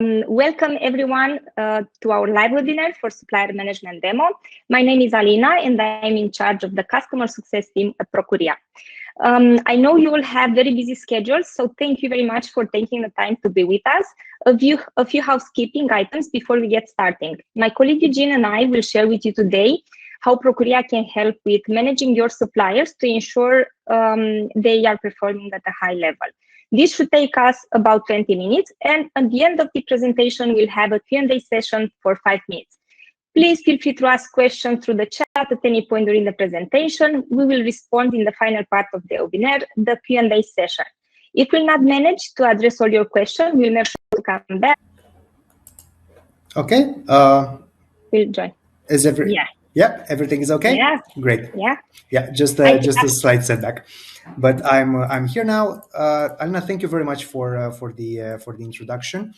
Welcome everyone to our live webinar for Supplier Management Demo. My name is Alina and I'm in charge of the customer success team at Prokuria. I know you will have very busy schedules, so thank you very much for taking the time to be with us. A few housekeeping items before we get starting. My colleague Eugene and I will share with you today how Prokuria can help with managing your suppliers to ensure they are performing at a high level. This should take us about 20 minutes, and at the end of the presentation, we'll have a Q&A session for 5 minutes. Please feel free to ask questions through the chat at any point during the presentation. We will respond in the final part of the webinar, the Q&A session. If we'll not manage to address all your questions, we'll make sure to come back. Okay. We'll join. Yeah, everything is okay? Yeah. Great. Yeah. Just a slight setback, but I'm here now. Alina, thank you very much for the introduction.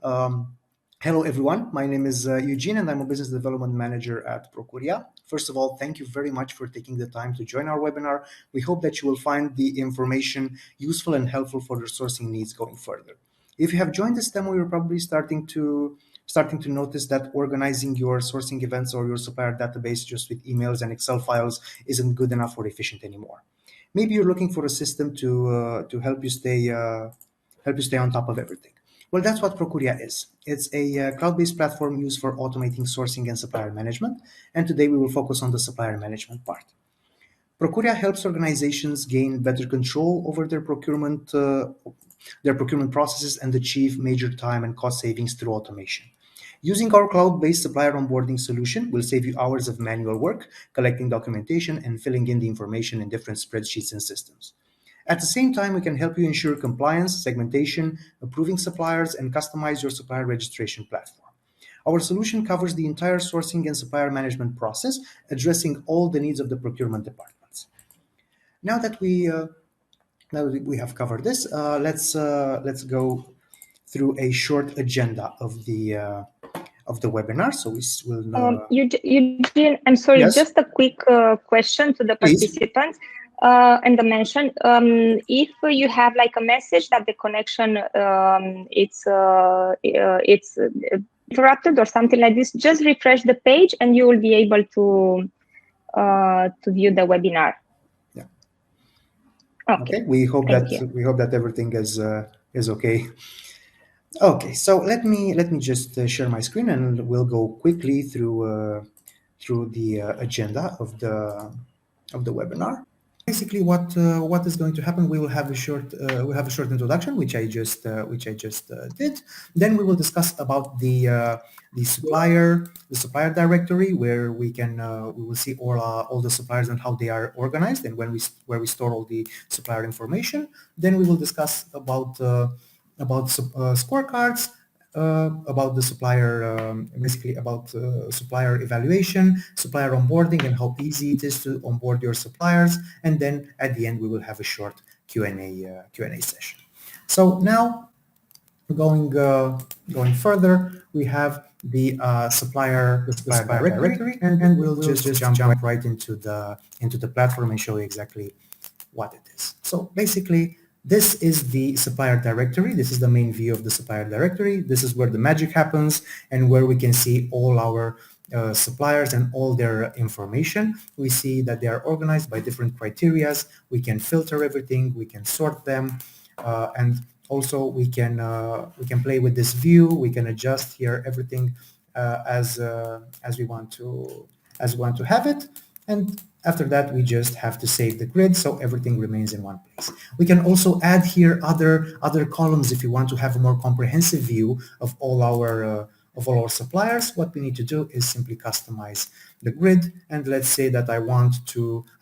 Hello everyone. My name is Eugene, and I'm a business development manager at Prokuria. First of all, thank you very much for taking the time to join our webinar. We hope that you will find the information useful and helpful for your sourcing needs going further. If you have joined this demo, you're probably starting to notice that organizing your sourcing events or your supplier database just with emails and Excel files isn't good enough or efficient anymore. Maybe you're looking for a system to help you stay on top of everything. Well, that's what Prokuria is. It's a cloud-based platform used for automating sourcing and supplier management, and today we will focus on the supplier management part. Prokuria helps organizations gain better control over their procurement processes and achieve major time and cost savings through automation. Using our cloud-based supplier onboarding solution will save you hours of manual work, collecting documentation and filling in the information in different spreadsheets and systems. At the same time, we can help you ensure compliance, segmentation, approving suppliers, and customize your supplier registration platform. Our solution covers the entire sourcing and supplier management process, addressing all the needs of the procurement departments. Now that we have covered this, let's go through a short agenda of the webinar. So we will. Eugene, I'm sorry, Yes? just a quick question to the participants. And the mention, if you have like a message that the connection it's interrupted or something like this, just refresh the page and you will be able to view the webinar. Yeah. Okay. We hope that everything is okay. Okay, so let me just share my screen and we'll go quickly through the agenda of the webinar. Basically, what is going to happen? We will have a short introduction, which I just did. Then we will discuss about the supplier directory, where we will see all the suppliers and how they are organized, and where we store all the supplier information. Then we will discuss about scorecards, about the supplier, basically about supplier evaluation, supplier onboarding, and how easy it is to onboard your suppliers. And then at the end, we will have a short Q&A session. So now, going further, we have the supplier directory, and we'll just jump right into the platform and show you exactly what it is. So basically, this is the supplier directory. This is the main view of the supplier directory. This is where the magic happens and where we can see all our suppliers and all their information. We see that they are organized by different criteria. We can filter everything. We can sort them, and also we can play with this view. We can adjust here everything as we want to have it. And after that, we just have to save the grid so everything remains in one place. We can also add here other columns if you want to have a more comprehensive view of all our suppliers. What we need to do is simply customize the grid. And let's say that I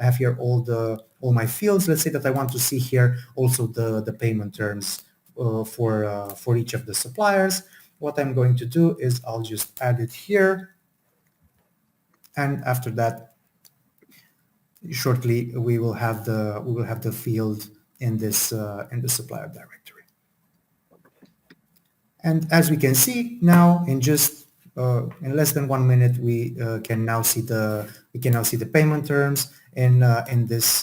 have here all my fields. Let's say that I want to see here also the payment terms for each of the suppliers. What I'm going to do is I'll just add it here. And after that, shortly we will have the field in the supplier directory. And as we can see now, in less than 1 minute, we can now see the payment terms in this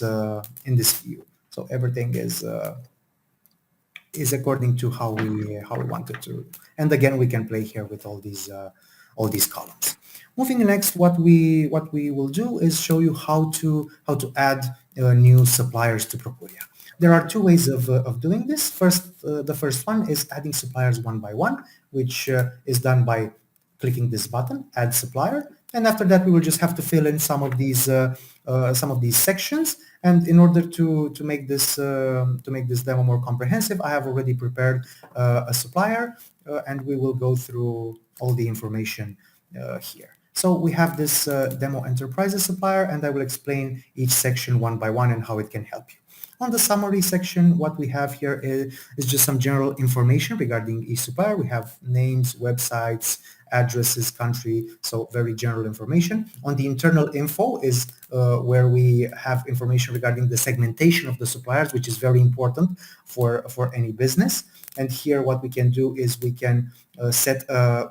view. So everything is is according to how we want it to. And again, we can play here with all these columns. Moving next, what we will do is show you how to add new suppliers to Prokuria. There are two ways of doing this. First, the first one is adding suppliers one by one, which is done by clicking this button, Add Supplier, and after that we will just have to fill in some of these sections. And in order to make this demo more comprehensive, I have already prepared a supplier, and we will go through all the information here. So we have this demo enterprises supplier, and I will explain each section one by one and how it can help you. On the summary section, what we have here is just some general information regarding each supplier. We have names, websites, addresses, country, so very general information. On the internal info is where we have information regarding the segmentation of the suppliers, which is very important for any business. And here what we can do is we can set a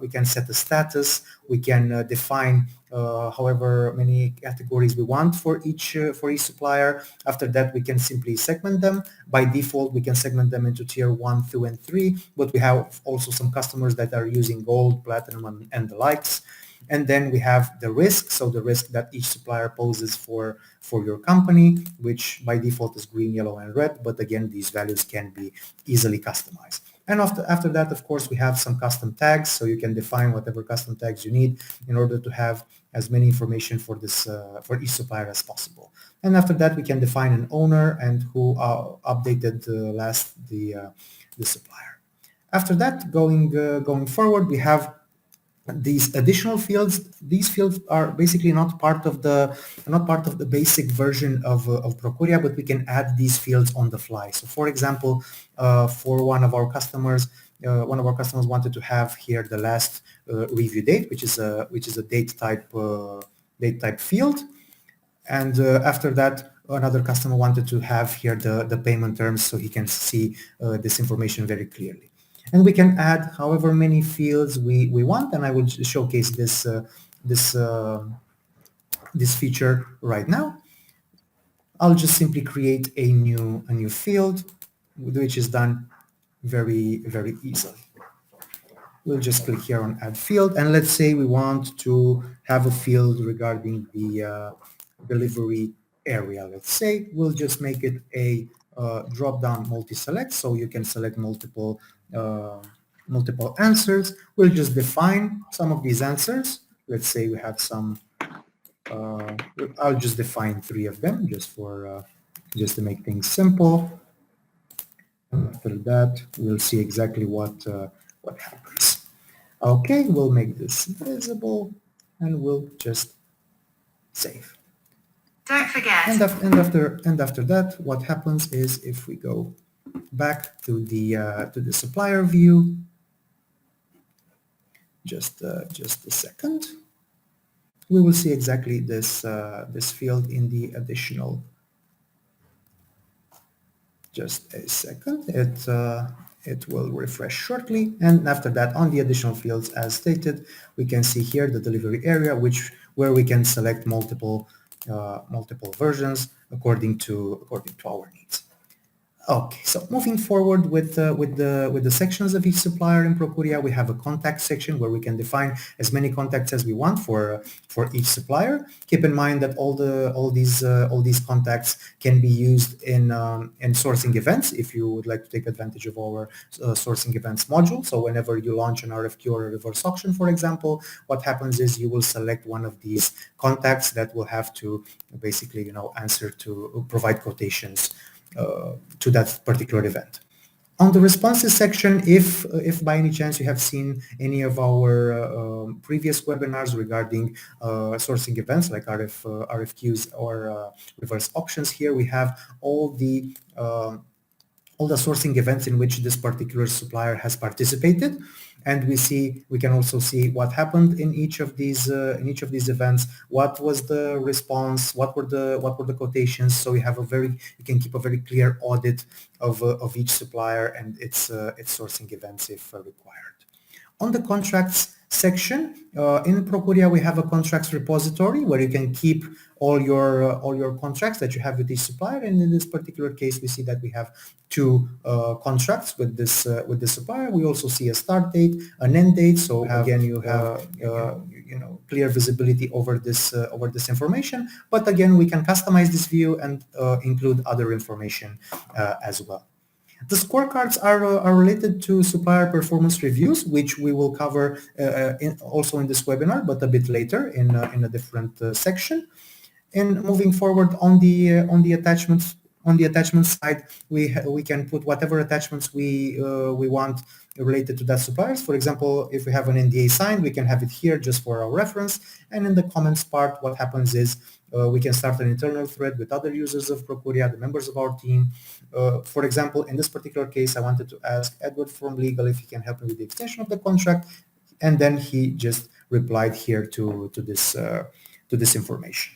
status, we can define however many categories we want for each supplier. After that, we can simply segment them. By default, we can segment them into tier 1, 2, and 3, but we have also some customers that are using gold, platinum, and the likes. And then we have the risk, so the risk that each supplier poses for your company, which by default is green, yellow, and red, but again, these values can be easily customized. And after that, of course, we have some custom tags, so you can define whatever custom tags you need in order to have as many information for this for each supplier as possible. And after that, we can define an owner and who updated last the supplier. After that, going forward, we have these additional fields. These fields are basically not part of the basic version of Prokuria, but we can add these fields on the fly. So for example, for one of our customers wanted to have here the last review date, which is a date type field. And after that, another customer wanted to have here the payment terms, so he can see this information very clearly. And we can add however many fields we want, and I will showcase this feature right now. I'll just simply create a new field, which is done very, very easily. We'll just click here on Add Field, and let's say we want to have a field regarding the delivery area. Let's say we'll just make it a drop-down multi-select, so you can select multiple answers. We'll just define some of these answers. Let's say we have some. I'll just define 3 of them just to make things simple. And after that, we'll see exactly what happens. Okay, we'll make this visible, and we'll just save. Don't forget. And after that, what happens is if we go back to the supplier view, just a second, we will see exactly this field in the additional. Just a second, it will refresh shortly, and after that, on the additional fields, as stated, we can see here the delivery area, where we can select multiple versions according to our needs. Okay, so moving forward with the sections of each supplier in Prokuria, we have a contact section where we can define as many contacts as we want for each supplier. Keep in mind that all these contacts can be used in sourcing events if you would like to take advantage of our sourcing events module. So whenever you launch an RFQ or a reverse auction, for example, what happens is you will select one of these contacts that will have to basically answer to provide quotations to that particular event. On the responses section, if by any chance you have seen any of our previous webinars regarding sourcing events like RFQs or reverse auctions, here we have all the sourcing events in which this particular supplier has participated, and we can also see what happened in each of these events, what was the response, what were the quotations. So you can keep a very clear audit of each supplier and its sourcing events if required. On the contracts section. In Prokuria, we have a contracts repository where you can keep all your contracts that you have with each supplier. And in this particular case, we see that we have two contracts with this supplier. We also see a start date, an end date. So again, you have clear visibility over this information. But again, we can customize this view and include other information as well. The scorecards are related to supplier performance reviews, which we will cover also in this webinar, but a bit later in a different section. And moving forward on the attachments, on the attachment side, we can put whatever attachments we want related to that suppliers. For example, if we have an NDA signed, we can have it here just for our reference. And in the comments part, what happens is we can start an internal thread with other users of Prokuria, the members of our team. For example, in this particular case, I wanted to ask Edward from legal if he can help me with the extension of the contract, and then he just replied here to this information.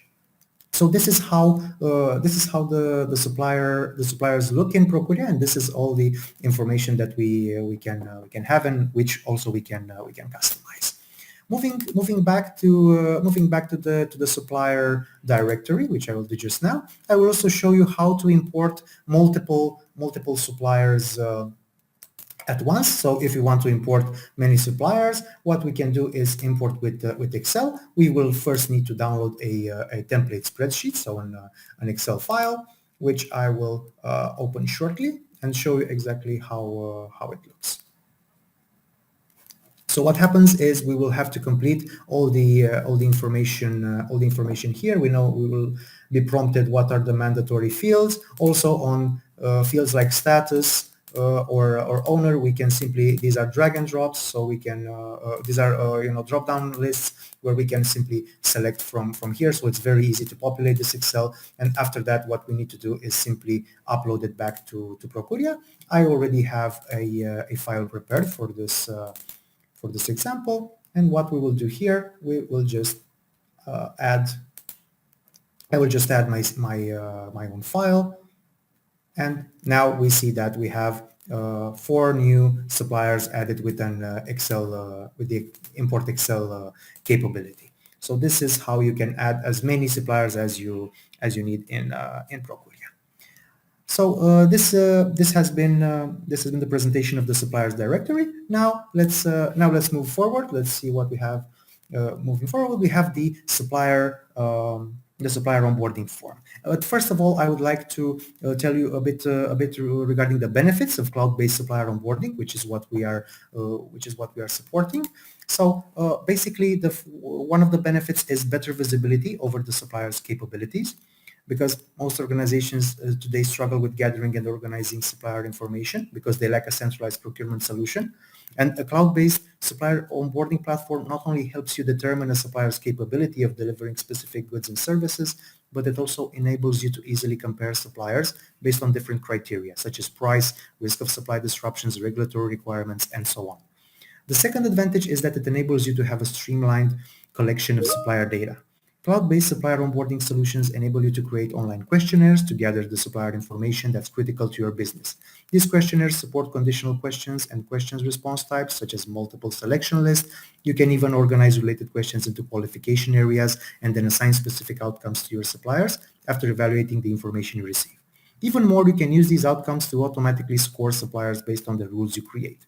So this is how the suppliers look in Prokuria, and this is all the information that we can have, and which also we can customize. Moving back to the supplier directory, which I will do just now. I will also show you how to import multiple suppliers at once. So if you want to import many suppliers, what we can do is import with Excel. We will first need to download a template spreadsheet, so an Excel file, which I will open shortly and show you exactly how it looks. So what happens is we will have to complete all the information here. We know we will be prompted what are the mandatory fields. Also on fields like status or owner, we can simply, these are drag and drops, so we can these are drop down lists where we can simply select from here. So it's very easy to populate this Excel, and after that what we need to do is simply upload it back to Prokuria. I already have a file prepared for this example, and what we will do here, we will just I will just add my own file, and now we see that we have 4 new suppliers added with an Excel with the import Excel capability. So this is how you can add as many suppliers as you need in Prokuria. So this has been the presentation of the suppliers directory. Now let's move forward. Let's see what we have moving forward. We have the supplier onboarding form. But first of all, I would like to tell you a bit regarding the benefits of cloud-based supplier onboarding, which is what we are supporting. So basically, one of the benefits is better visibility over the supplier's capabilities, because most organizations today struggle with gathering and organizing supplier information because they lack a centralized procurement solution. And a cloud-based supplier onboarding platform not only helps you determine a supplier's capability of delivering specific goods and services, but it also enables you to easily compare suppliers based on different criteria, such as price, risk of supply disruptions, regulatory requirements, and so on. The second advantage is that it enables you to have a streamlined collection of supplier data. Cloud-based supplier onboarding solutions enable you to create online questionnaires to gather the supplier information that's critical to your business. These questionnaires support conditional questions and questions response types, such as multiple selection lists. You can even organize related questions into qualification areas and then assign specific outcomes to your suppliers after evaluating the information you receive. Even more, you can use these outcomes to automatically score suppliers based on the rules you create.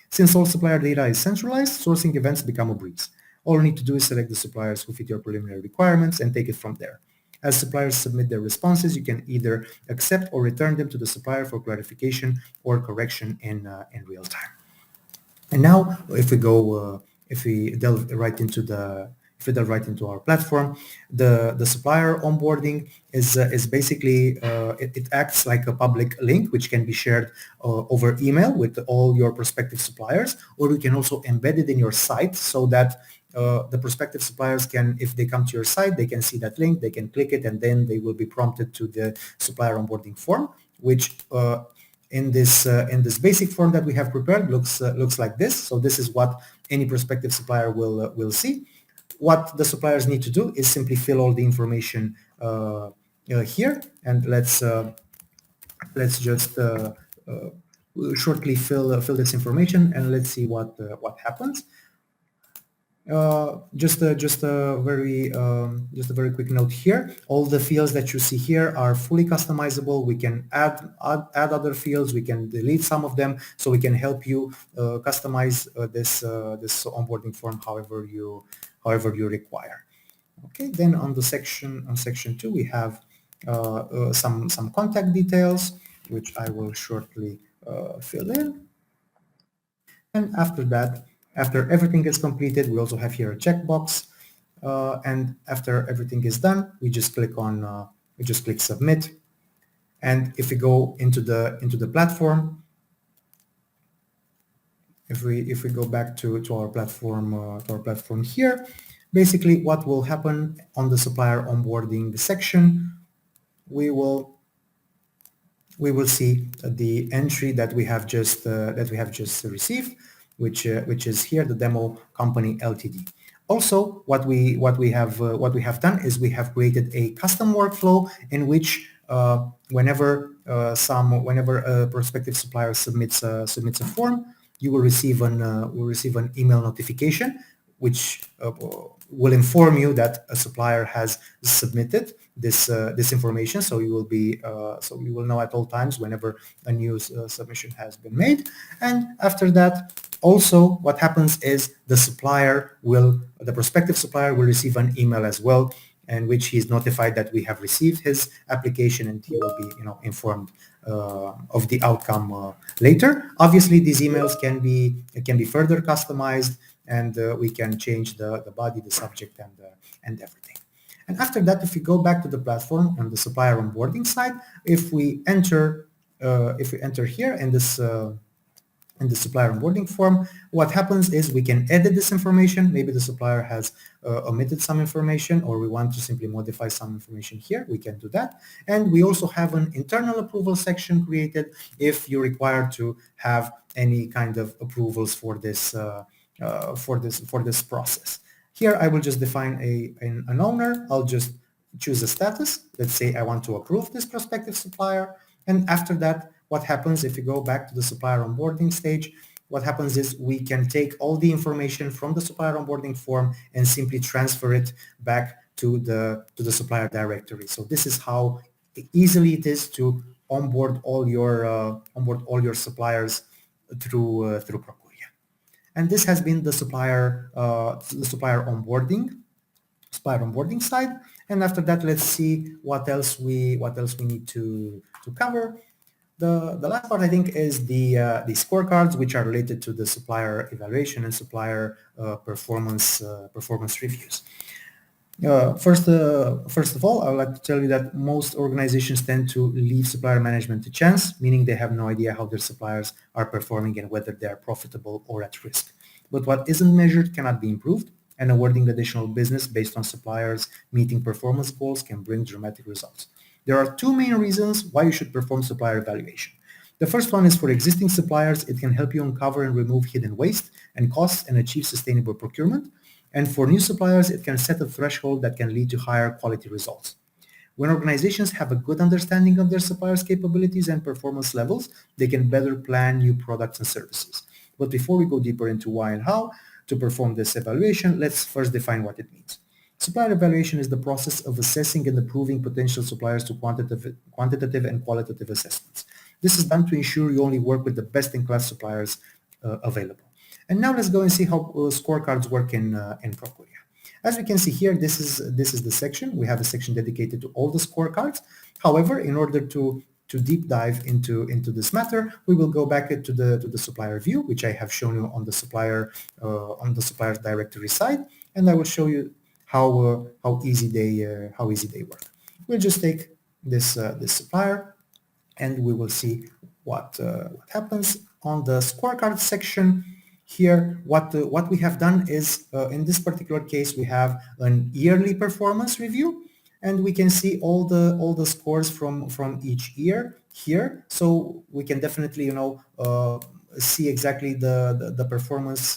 Since all supplier data is centralized, sourcing events become a breeze. All you need to do is select the suppliers who fit your preliminary requirements and take it from there. As suppliers submit their responses, you can either accept or return them to the supplier for clarification or correction in real time. And now, if we delve right into our platform, the supplier onboarding is basically it acts like a public link which can be shared over email with all your prospective suppliers, or you can also embed it in your site so that the prospective suppliers can, if they come to your site, they can see that link, they can click it, and then they will be prompted to the supplier onboarding form, which in this basic form that we have prepared looks like this. So this is what any prospective supplier will see. What the suppliers need to do is simply fill all the information here, and let's just shortly fill this information, and let's see what happens. Just a very quick note here. All the fields that you see here are fully customizable. We can add other fields. We can delete some of them, so we can help you customize this onboarding form however you require. Okay. Then on section 2, we have some contact details, which I will shortly fill in. And after that, after everything is completed, we also have here a checkbox. And after everything is done, we just click submit. And if we go into the platform, if we go back to our platform here, basically what will happen on the supplier onboarding section, we will see the entry that we have just received, which is here, the demo company Ltd. Also, what we have done is we have created a custom workflow in which whenever a prospective supplier submits a form, you will receive an email notification which will inform you that a supplier has submitted this information. So you will know at all times whenever a new submission has been made. And after that, also what happens is the prospective supplier will receive an email as well, in which he is notified that we have received his application, and he will be informed of the outcome later. Obviously, these emails can be further customized, and we can change the body, the subject, and everything. And after that, if we go back to the platform on the supplier onboarding side, if we enter here in the supplier onboarding form, what happens is we can edit this information. Maybe the supplier has omitted some information, or we want to simply modify some information here. We can do that. And we also have an internal approval section created if you require to have any kind of approvals for this process. Here, I will just define an owner. I'll just choose a status. Let's say I want to approve this prospective supplier. And after that, what happens if you go back to the supplier onboarding stage? What happens is we can take all the information from the supplier onboarding form and simply transfer it back to the supplier directory. So this is how easily it is to onboard all your suppliers through Prokuria. And this has been the supplier onboarding side. And after that, let's see what else we need to cover. The last part, I think, is the scorecards, which are related to the supplier evaluation and supplier performance reviews. First of all, I would like to tell you that most organizations tend to leave supplier management to chance, meaning they have no idea how their suppliers are performing and whether they are profitable or at risk. But what isn't measured cannot be improved, and awarding additional business based on suppliers meeting performance goals can bring dramatic results. There are two main reasons why you should perform supplier evaluation. The first one is for existing suppliers. It can help you uncover and remove hidden waste and costs and achieve sustainable procurement. And for new suppliers, it can set a threshold that can lead to higher quality results. When organizations have a good understanding of their suppliers' capabilities and performance levels, they can better plan new products and services. But before we go deeper into why and how to perform this evaluation, let's first define what it means. Supplier evaluation is the process of assessing and approving potential suppliers to quantitative and qualitative assessments. This is done to ensure you only work with the best-in-class suppliers available. And now let's go and see how scorecards work in Prokuria. As we can see here, this is the section. We have a section dedicated to all the scorecards. However, in order to deep dive into this matter, we will go back to the supplier view, which I have shown you on the supplier directory side, and I will show you how easy they work. We'll just take this supplier, and we will see what happens on the scorecard section. Here, what we have done is, in this particular case, we have an yearly performance review, and we can see all the scores from each year here. So we can definitely see exactly the performance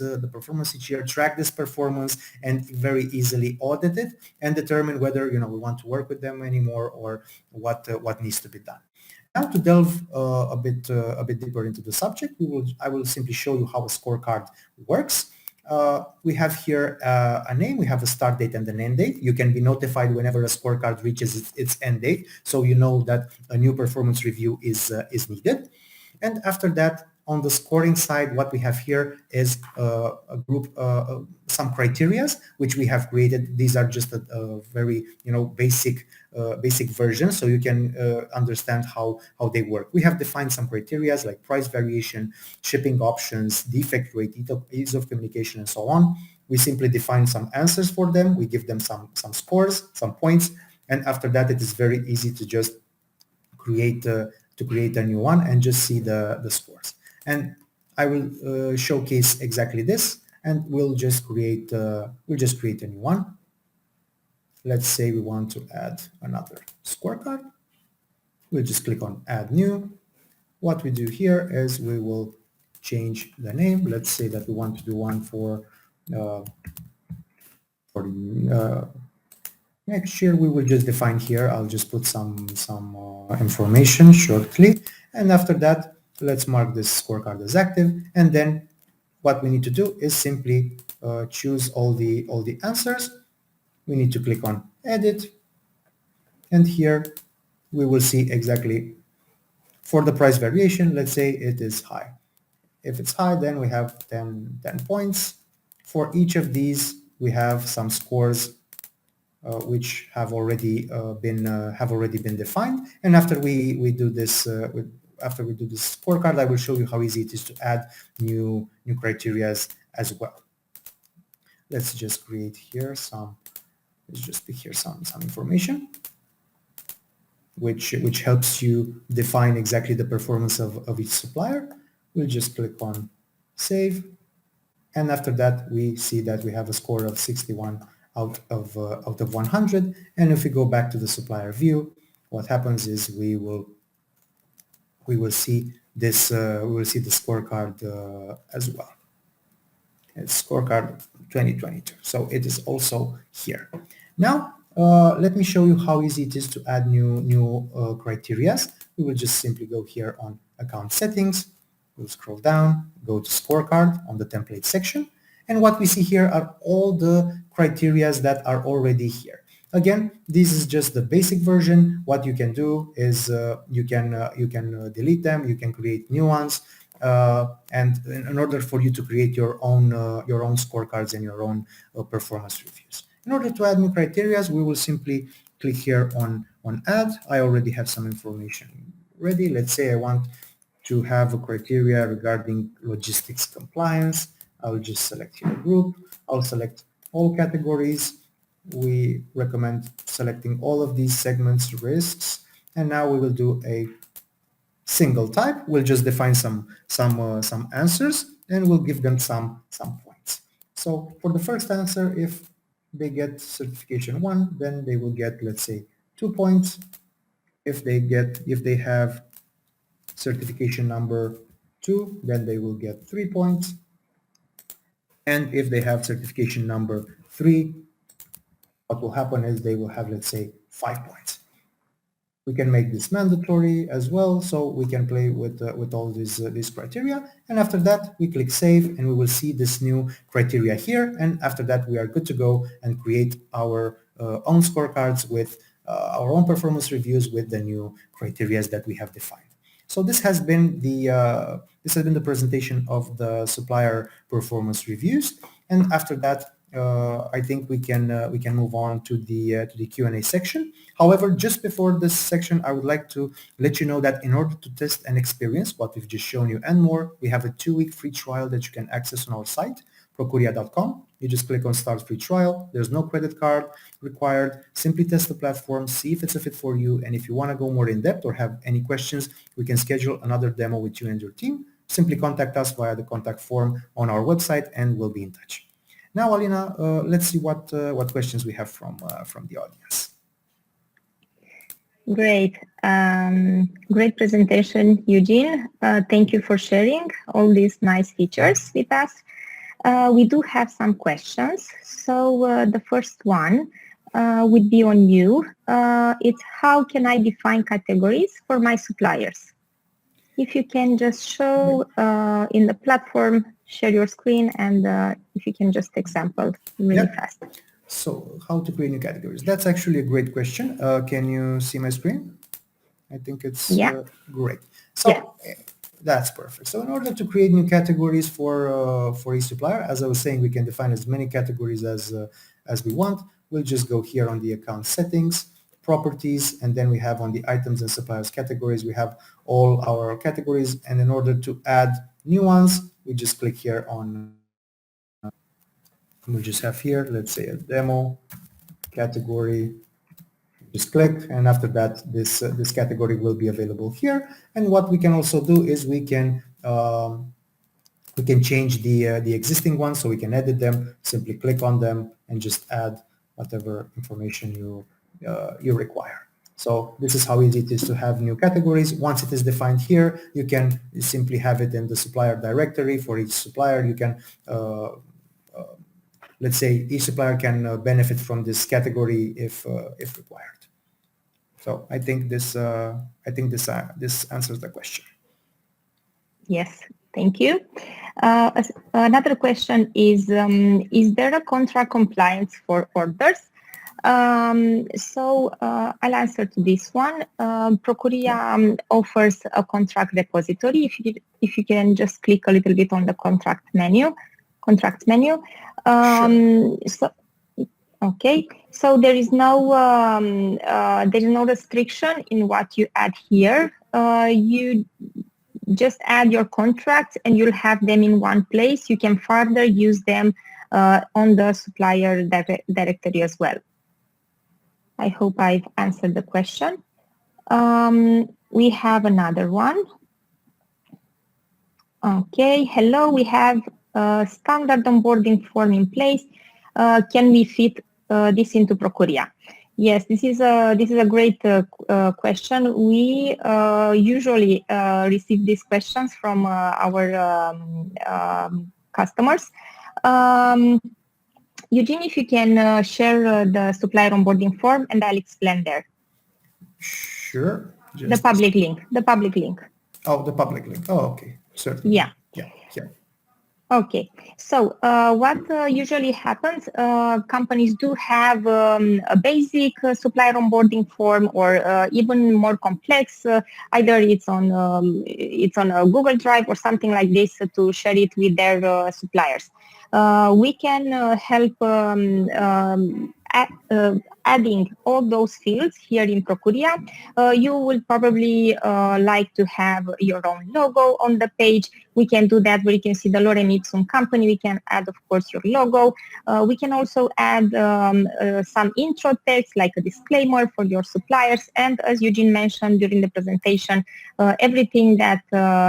each year, track this performance, and very easily audit it and determine whether we want to work with them anymore or what needs to be done. Now, to delve a bit deeper into the subject, I will simply show you how a scorecard works. We have here a name, we have a start date and an end date. You can be notified whenever a scorecard reaches its end date, so you know that a new performance review is needed. And after that, on the scoring side, what we have here is a group, some criterias which we have created. These are just a very, basic version, so you can understand how they work. We have defined some criterias like price variation, shipping options, defect rate, ease of communication, and so on. We simply define some answers for them. We give them some scores, some points, and after that, it is very easy to just create a new one and just see the scores. And I will showcase exactly this, and we'll just create a new one. Let's say we want to add another scorecard. We'll just click on add new. What we do here is we will change the name. Let's say that we want to do one for next year. We will just define here. I'll just put some information shortly, and after that, let's mark this scorecard as active. And then what we need to do is simply choose all the answers. We need to click on edit, and here we will see exactly for the price variation. Let's say it is high. If it's high, then we have 10 points. For each of these, we have some scores which have already been defined. And after we do this scorecard, I will show you how easy it is to add new criteria as well. Let's just create here some information which helps you define exactly the performance of each supplier. We'll just click on save, and after that we see that we have a score of 61 out of 100. And if we go back to the supplier view, what happens is we will see this the scorecard as well. It's scorecard 2022, so it is also here. Now let me show you how easy it is to add new criteria. We will just simply go here on account settings. We'll scroll down, go to scorecard on the template section, and what we see here are all the criteria that are already here. Again, this is just the basic version. What you can do is you can delete them, you can create new ones, and in order for you to create your own scorecards and your own performance reviews. In order to add new criteria, we will simply click here on add. I already have some information ready. Let's say I want to have a criteria regarding logistics compliance. I'll just select here group. I'll select all categories. We recommend selecting all of these segments risks. And now we will do a single type. We'll just define some answers, and we'll give them some points. So for the first answer, if they get certification 1, then they will get, let's say, 2 points. If they have certification number 2, then they will get 3 points. And if they have certification number 3, what will happen is they will have, let's say, 5 points. We can make this mandatory as well, so we can play with all these criteria. And after that, we click save, and we will see this new criteria here. And after that, we are good to go and create our own scorecards with our own performance reviews with the new criteria that we have defined. So this has been the presentation of the supplier performance reviews. And after that, I think we can move on to the Q&A section. However, just before this section, I would like to let you know that in order to test and experience what we've just shown you and more, we have a 2-week free trial that you can access on our site, prokuria.com. You just click on Start Free Trial. There's no credit card required. Simply test the platform, see if it's a fit for you, and if you want to go more in depth or have any questions, we can schedule another demo with you and your team. Simply contact us via the contact form on our website, and we'll be in touch. Now, Alina, let's see what questions we have from the audience. Great. Great presentation, Eugene. Thank you for sharing all these nice features with us. We do have some questions. So the first one would be on you. It's how can I define categories for my suppliers? If you can just show in the platform, share your screen, and if you can just example really fast. So how to create new categories? That's actually a great question. Can you see my screen? I think it's great. So that's perfect. So in order to create new categories for each supplier, as I was saying, we can define as many categories as we want. We'll just go here on the account settings, properties, and then we have on the items and suppliers categories, we have all our categories. And in order to add new ones, we just click here on, we'll just have here, let's say a demo category. Just click, and after that, this category will be available here. And what we can also do is we can change the existing ones, so we can edit them. Simply click on them and just add whatever information you require. So this is how easy it is to have new categories. Once it is defined here, you can simply have it in the supplier directory for each supplier. You can let's say each supplier can benefit from this category if required. So I think this answers the question. Yes, thank you. Another question is there a contract compliance for orders? So I'll answer to this one. Prokuria offers a contract repository. If you can just click a little bit on the contract menu. So okay, so there is no restriction in what you add here. You just add your contracts and you'll have them in one place. You can further use them on the supplier directory as well. I hope I've answered the question. We have another one. Okay, hello, we have a standard onboarding form in place. Can we fit this into Prokuria? Yes, this is a great question. We usually receive these questions from our customers. Eugene, if you can share the supplier onboarding form, and I'll explain there. Sure. The public link. Oh, the public link. Oh, okay. Certainly. Yeah. Okay, so what usually happens, companies do have a basic supplier onboarding form, or even more complex, either it's on a Google Drive or something like this to share it with their suppliers. We can help adding all those fields here in Prokuria. You will probably like to have your own logo on the page. We can do that where you can see the Lorem Ipsum company. We can add, of course, your logo. We can also add some intro text like a disclaimer for your suppliers. And as Eugene mentioned during the presentation, everything that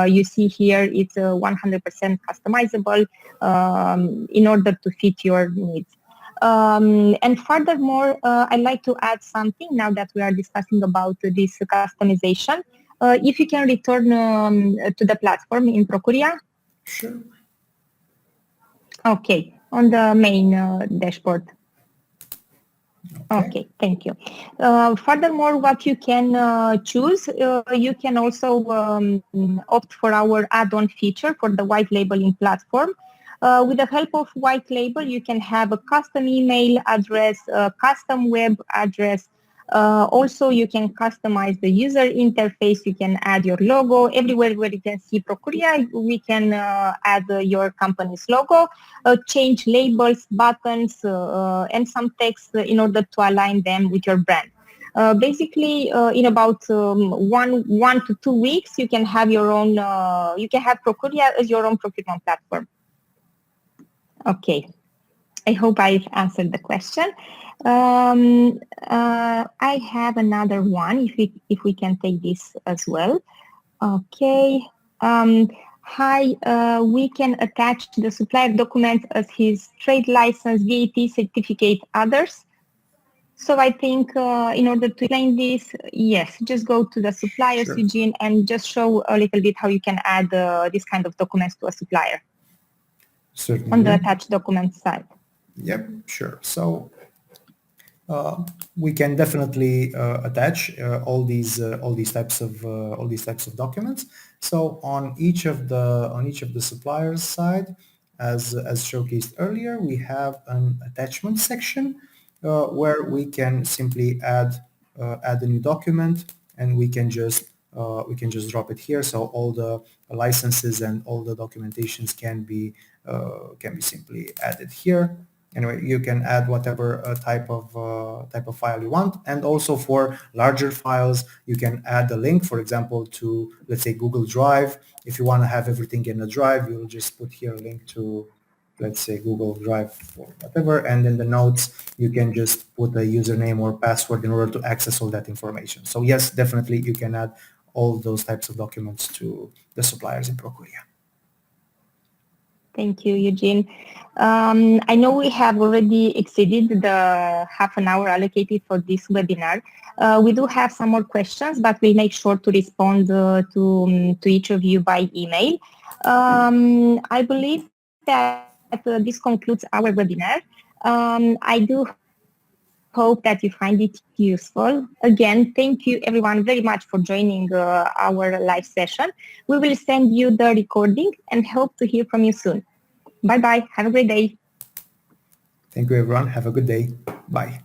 you see here is 100% customizable in order to fit your needs. And furthermore, I'd like to add something now that we are discussing about this customization. If you can return to the platform in Prokuria. Sure. Okay, on the main dashboard. Okay, thank you. Furthermore, what you can choose, you can also opt for our add-on feature for the white labeling platform. With the help of white label, you can have a custom email address, a custom web address. Also, you can customize the user interface. You can add your logo. Everywhere where you can see Prokuria, we can add your company's logo, change labels, buttons, and some text in order to align them with your brand. Basically, in about 1 to 2 weeks, you can have your own. You can have Prokuria as your own procurement platform. Okay, I hope I've answered the question. I have another one, if we can take this as well. Okay. Hi, we can attach the supplier documents as his trade license, VAT certificate, others. So I think in order to explain this, yes, just go to the suppliers, sure, Eugene, and just show a little bit how you can add this kind of documents to a supplier. Certainly. On the attached document side. Yep, sure. So we can definitely attach all these types of documents. So on each of the suppliers side, as showcased earlier, we have an attachment section where we can simply add a new document, and we can just drop it here. So all the licenses and all the documentations can be simply added here. Anyway, you can add whatever type of file you want, and also for larger files, you can add a link, for example, to, let's say, Google Drive. If you want to have everything in a drive, you'll just put here a link to, let's say, Google Drive or whatever, and in the notes you can just put a username or password in order to access all that information. So yes, definitely you can add all those types of documents to the suppliers in Prokuria. Thank you, Eugene. I know we have already exceeded the half an hour allocated for this webinar. We do have some more questions, but we'll make sure to respond to each of you by email. I believe that this concludes our webinar. I do hope that you find it useful. Again, thank you everyone very much for joining our live session. We will send you the recording and hope to hear from you soon. Bye-bye. Have a great day. Thank you, everyone. Have a good day. Bye.